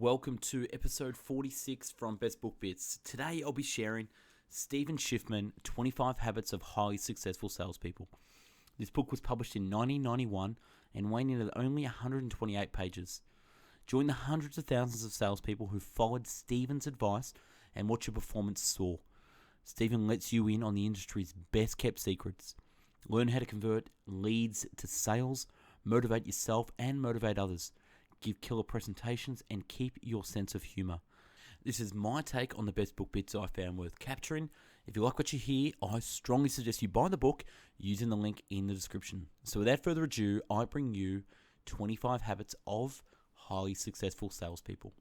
Welcome to episode 46 from Best Book Bits. Today I'll be sharing Stephen Schiffman, 25 Habits of Highly Successful Salespeople. This book was published in 1991 and weighing in at only 128 pages. Join the hundreds of thousands of salespeople who followed Stephen's advice and watch your performance soar. Stephen lets you in on the industry's best kept secrets. Learn how to convert leads to sales, motivate yourself and motivate others. Give killer presentations, and keep your sense of humour. This is my take on the best book bits I found worth capturing. If you like what you hear, I strongly suggest you buy the book using the link in the description. So without further ado, I bring you 25 Habits of Highly Successful Salespeople.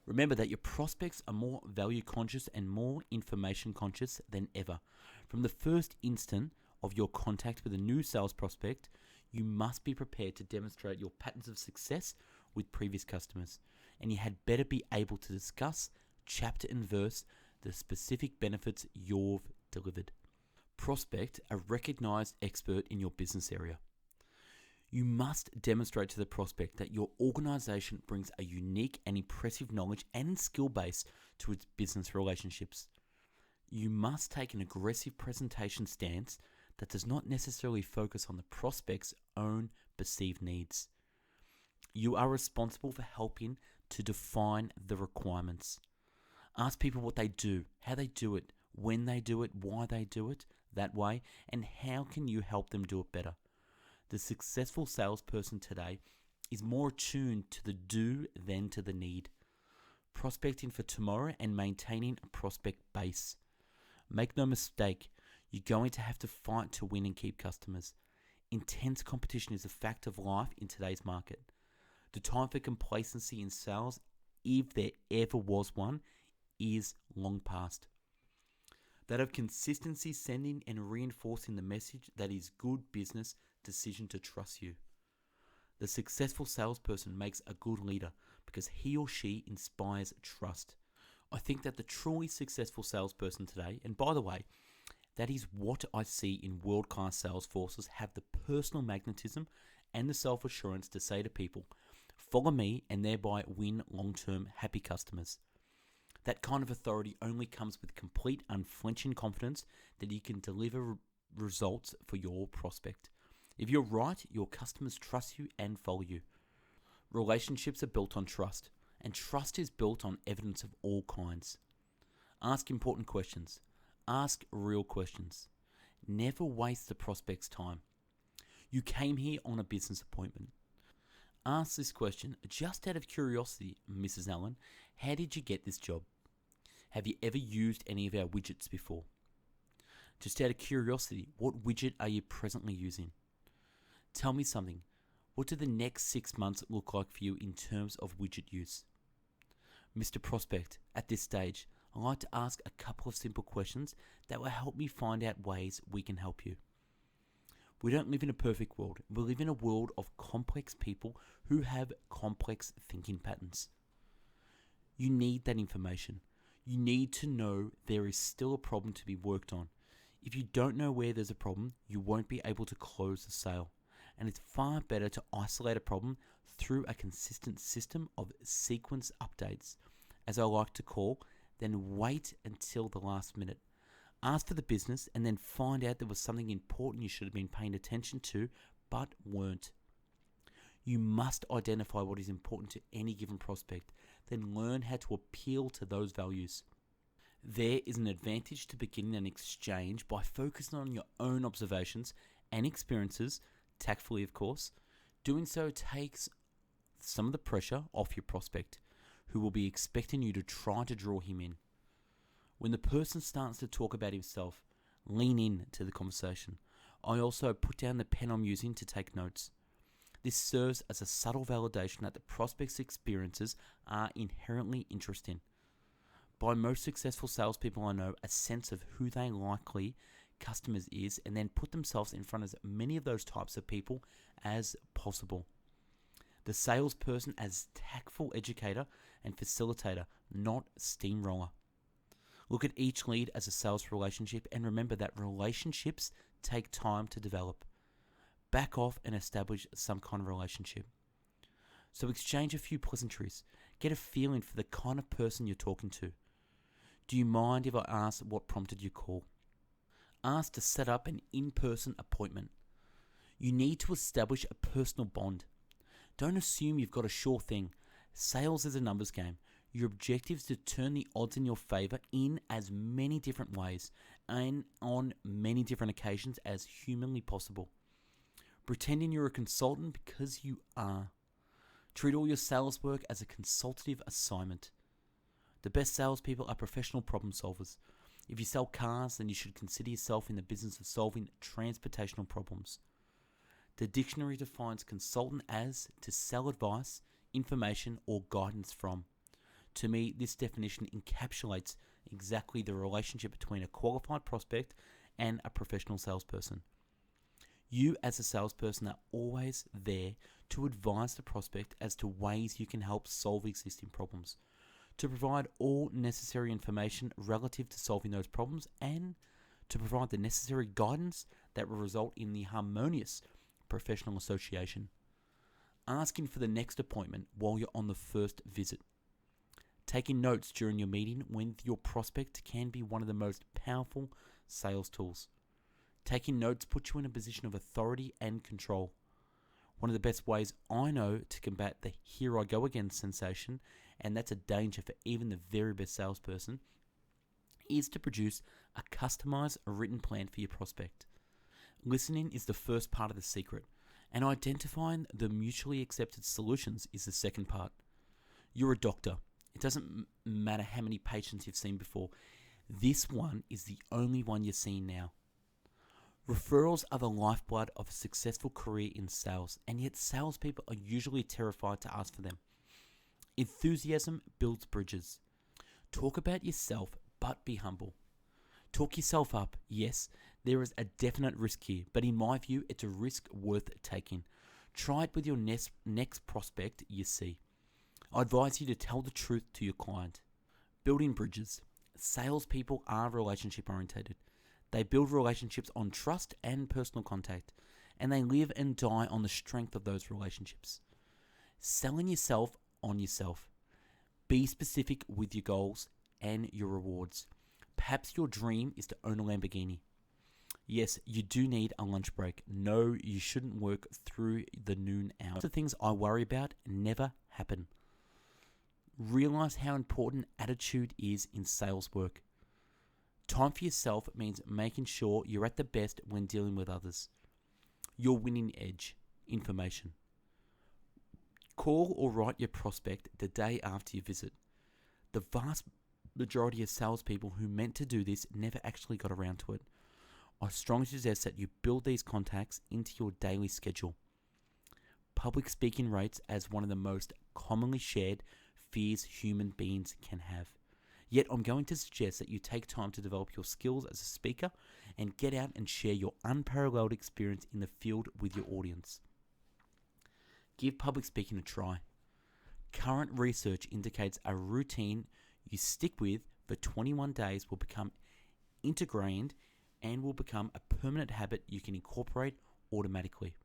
Remember that your prospects are more value conscious and more information conscious than ever. From the first instant of your contact with a new sales prospect, you must be prepared to demonstrate your patterns of success with previous customers, and you had better be able to discuss, chapter and verse, the specific benefits you've delivered. Prospect a recognized expert in your business area. You must demonstrate to the prospect that your organization brings a unique and impressive knowledge and skill base to its business relationships. You must take an aggressive presentation stance that does not necessarily focus on the prospect's own perceived needs. You are responsible for helping to define the requirements. Ask people what they do, how they do it, when they do it, why they do it that way, and how can you help them do it better. The successful salesperson today is more attuned to the do than to the need. Prospecting for tomorrow and maintaining a prospect base. Make no mistake, you're going to have to fight to win and keep customers. Intense competition is a fact of life in today's market. The time for complacency in sales, if there ever was one, is long past. That of consistency, sending and reinforcing the message that is good business decision to trust you. The successful salesperson makes a good leader because he or she inspires trust. I think that the truly successful salesperson today, and by the way, that is what I see in world-class sales forces, have the personal magnetism and the self-assurance to say to people, follow me, and thereby win long-term happy customers. That kind of authority only comes with complete unflinching confidence that you can deliver results for your prospect. If you're right, your customers trust you and follow you. Relationships are built on trust, and trust is built on evidence of all kinds. Ask important questions. Ask real questions. Never waste the prospect's time. You came here on a business appointment. Ask this question just out of curiosity, Mrs. Allen. How did you get this job? Have you ever used any of our widgets before? Just out of curiosity, what widget are you presently using? Tell me something. What do the next 6 months look like for you in terms of widget use? Mr. Prospect, at this stage, I'd like to ask a couple of simple questions that will help me find out ways we can help you. We don't live in a perfect world. We live in a world of complex people who have complex thinking patterns. You need that information. You need to know there is still a problem to be worked on. If you don't know where there's a problem, you won't be able to close the sale. And it's far better to isolate a problem through a consistent system of sequence updates, as I like to call, then wait until the last minute. Ask for the business and then find out there was something important you should have been paying attention to but weren't. You must identify what is important to any given prospect, then learn how to appeal to those values. There is an advantage to beginning an exchange by focusing on your own observations and experiences, tactfully of course. Doing so takes some of the pressure off your prospect, who will be expecting you to try to draw him in. When the person starts to talk about himself, lean in to the conversation. I also put down the pen I'm using to take notes. This serves as a subtle validation that the prospect's experiences are inherently interesting. By most successful salespeople I know, a sense of who they likely customers is, and then put themselves in front of as many of those types of people as possible. The salesperson as tactful educator and facilitator, not steamroller. Look at each lead as a sales relationship, and remember that relationships take time to develop. Back off and establish some kind of relationship. So exchange a few pleasantries. Get a feeling for the kind of person you're talking to. Do you mind if I ask what prompted your call? Ask to set up an in-person appointment. You need to establish a personal bond. Don't assume you've got a sure thing. Sales is a numbers game. Your objective is to turn the odds in your favor in as many different ways and on many different occasions as humanly possible. Pretending you're a consultant because you are. Treat all your sales work as a consultative assignment. The best salespeople are professional problem solvers. If you sell cars, then you should consider yourself in the business of solving transportational problems. The dictionary defines consultant as to sell advice, information, or guidance from. To me, this definition encapsulates exactly the relationship between a qualified prospect and a professional salesperson. You as a salesperson are always there to advise the prospect as to ways you can help solve existing problems, to provide all necessary information relative to solving those problems, and to provide the necessary guidance that will result in the harmonious professional association. Asking for the next appointment while you're on the first visit. Taking notes during your meeting with your prospect can be one of the most powerful sales tools. Taking notes puts you in a position of authority and control. One of the best ways I know to combat the "here I go again" sensation, and that's a danger for even the very best salesperson, is to produce a customized written plan for your prospect. Listening is the first part of the secret, and identifying the mutually accepted solutions is the second part. You're a doctor. It doesn't matter how many patients you've seen before. This one is the only one you're seeing now. Referrals are the lifeblood of a successful career in sales, and yet salespeople are usually terrified to ask for them. Enthusiasm builds bridges. Talk about yourself, but be humble. Talk yourself up. Yes, there is a definite risk here, but in my view, it's a risk worth taking. Try it with your next prospect you see. I advise you to tell the truth to your client. Building bridges. Salespeople are relationship oriented. They build relationships on trust and personal contact, and they live and die on the strength of those relationships. Selling yourself on yourself. Be specific with your goals and your rewards. Perhaps your dream is to own a Lamborghini. Yes, you do need a lunch break. No, you shouldn't work through the noon hour. The things I worry about never happen. Realize how important attitude is in sales work. Time for yourself means making sure you're at the best when dealing with others. Your winning edge, information. Call or write your prospect the day after your visit. The vast majority of salespeople who meant to do this never actually got around to it. I strongly suggest that you build these contacts into your daily schedule. Public speaking rates as one of the most commonly shared fears human beings can have. Yet I'm going to suggest that you take time to develop your skills as a speaker and get out and share your unparalleled experience in the field with your audience. Give public speaking a try. Current research indicates a routine you stick with for 21 days will become ingrained and will become a permanent habit you can incorporate automatically.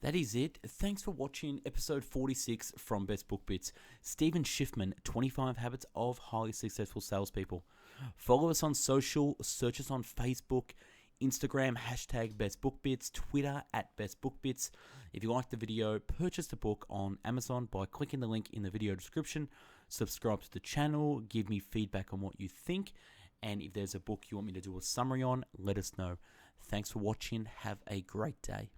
That is it. Thanks for watching episode 46 from Best Book Bits. Stephen Schiffman, 25 Habits of Highly Successful Salespeople. Follow us on social, search us on Facebook, Instagram, hashtag Best Book Bits, Twitter @Best Book Bits. If you liked the video, purchase the book on Amazon by clicking the link in the video description. Subscribe to the channel, give me feedback on what you think, and if there's a book you want me to do a summary on, let us know. Thanks for watching. Have a great day.